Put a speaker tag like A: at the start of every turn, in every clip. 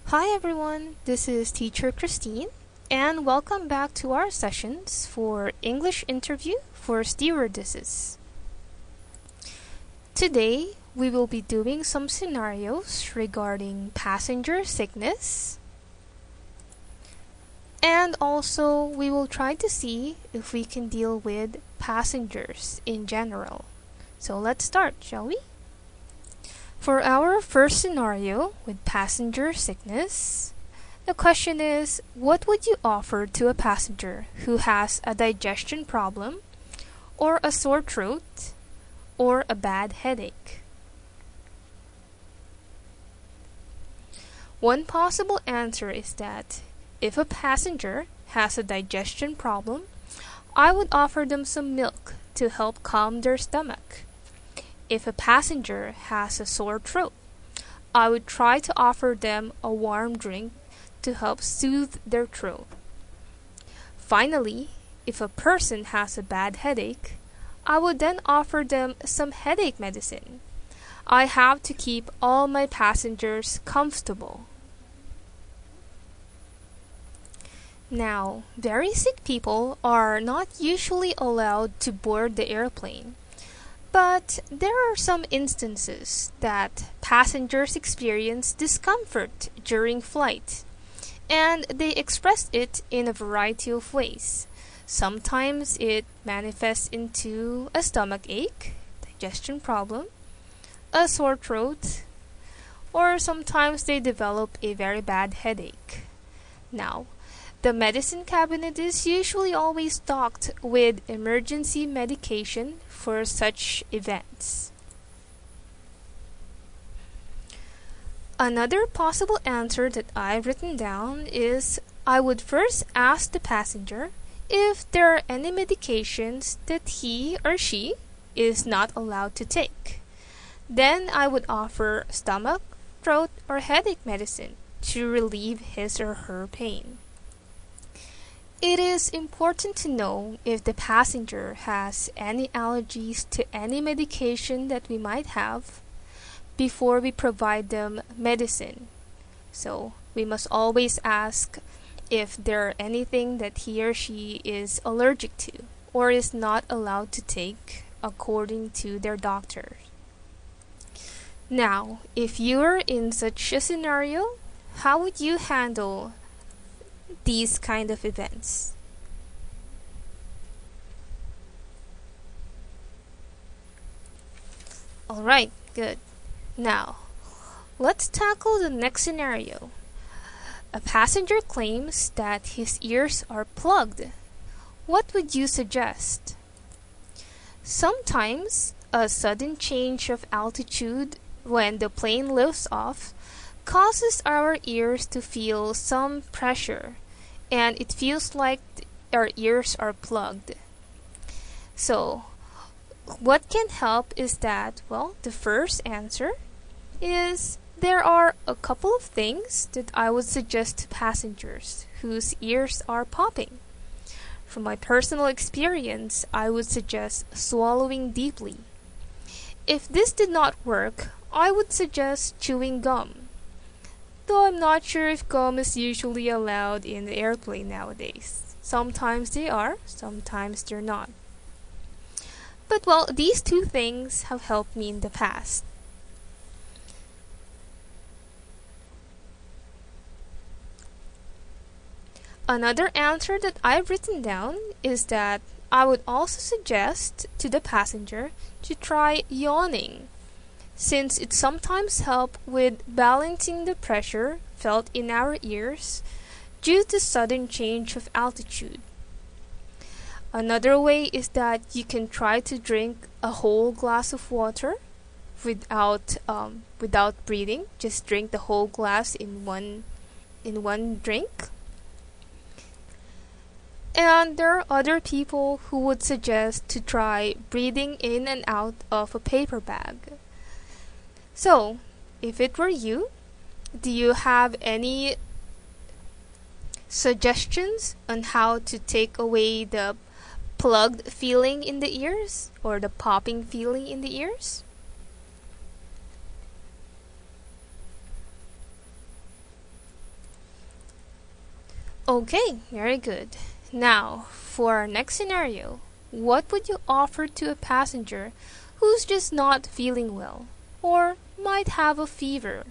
A: Hi everyone, this is Teacher Christine, and welcome back to our sessions for English Interview for Stewardesses. Today, we will be doing some scenarios regarding passenger sickness, and also we will try to see if we can deal with passengers in general. So let's start, shall we? For our first scenario with passenger sickness, the question is, what would you offer to a passenger who has a digestion problem, or a sore throat, or a bad headache? One possible answer is that if a passenger has a digestion problem, I would offer them some milk to help calm their stomach. If a passenger has a sore throat, I would try to offer them a warm drink to help soothe their throat. Finally, if a person has a bad headache, I would then offer them some headache medicine. I have to keep all my passengers comfortable. Now, very sick people are not usually allowed to board the airplane. But there are some instances that passengers experience discomfort during flight, and they express it in a variety of ways. Sometimes it manifests into a stomach ache, digestion problem, a sore throat, or sometimes they develop a very bad headache. Now, the medicine cabinet is usually always stocked with emergency medication for such events. Another possible answer that I've written down is I would first ask the passenger if there are any medications that he or she is not allowed to take. Then I would offer stomach, throat, or headache medicine to relieve his or her pain. It is important to know if the passenger has any allergies to any medication that we might have before we provide them medicine. So we must always ask if there are anything that he or she is allergic to or is not allowed to take according to their doctor. Now, if you're in such a scenario, how would you handle these kind of events? Alright, good. Now, let's tackle the next scenario. A passenger claims that his ears are plugged. What would you suggest? Sometimes, a sudden change of altitude when the plane lifts off causes our ears to feel some pressure, and it feels like our ears are plugged. So, what can help is that, the first answer is there are a couple of things that I would suggest to passengers whose ears are popping. From my personal experience, I would suggest swallowing deeply. If this did not work, I would suggest chewing gum. Though I'm not sure if gum is usually allowed in the airplane nowadays. Sometimes they are, sometimes they're not. But these two things have helped me in the past. Another answer that I've written down is that I would also suggest to the passenger to try yawning, since it sometimes helps with balancing the pressure felt in our ears due to sudden change of altitude. Another way is that you can try to drink a whole glass of water without breathing. Just drink the whole glass in one drink. And there are other people who would suggest to try breathing in and out of a paper bag. So, if it were you, do you have any suggestions on how to take away the plugged feeling in the ears or the popping feeling in the ears? Okay, very good. Now, for our next scenario, what would you offer to a passenger who's just not feeling well or might have a fever?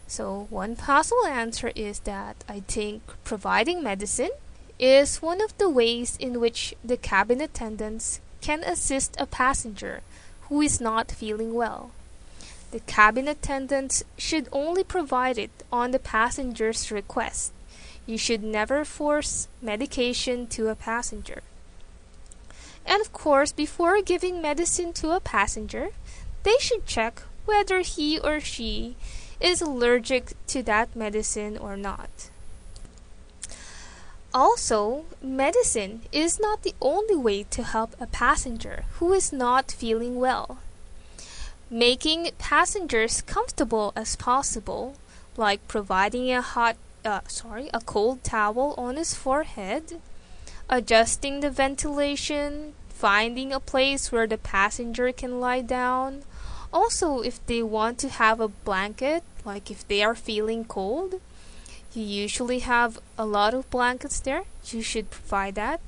A: So, one possible answer is that I think providing medicine is one of the ways in which the cabin attendants can assist a passenger who is not feeling well. The cabin attendants should only provide it on the passenger's request. You should never force medication to a passenger. And of course, before giving medicine to a passenger, they should check whether he or she is allergic to that medicine or not. Also, medicine is not the only way to help a passenger who is not feeling well. Making passengers comfortable as possible, like providing a cold towel on his forehead, adjusting the ventilation, finding a place where the passenger can lie down. Also, if they want to have a blanket, like if they are feeling cold, you usually have a lot of blankets there. You should provide that.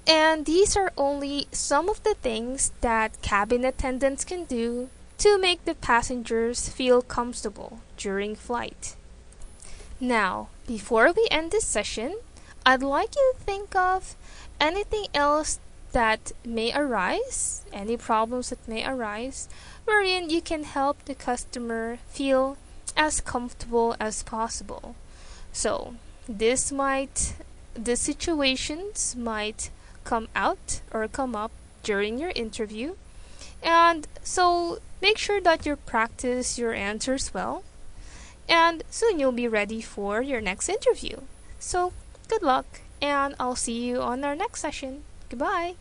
A: And these are only some of the things that cabin attendants can do to make the passengers feel comfortable during flight. Now, before we end this session, I'd like you to think of anything else that may arise, any problems that may arise, wherein you can help the customer feel as comfortable as possible. So, these situations might come out or come up during your interview. And so, make sure that you practice your answers well. And soon you'll be ready for your next interview. So, good luck, and I'll see you on our next session. Goodbye.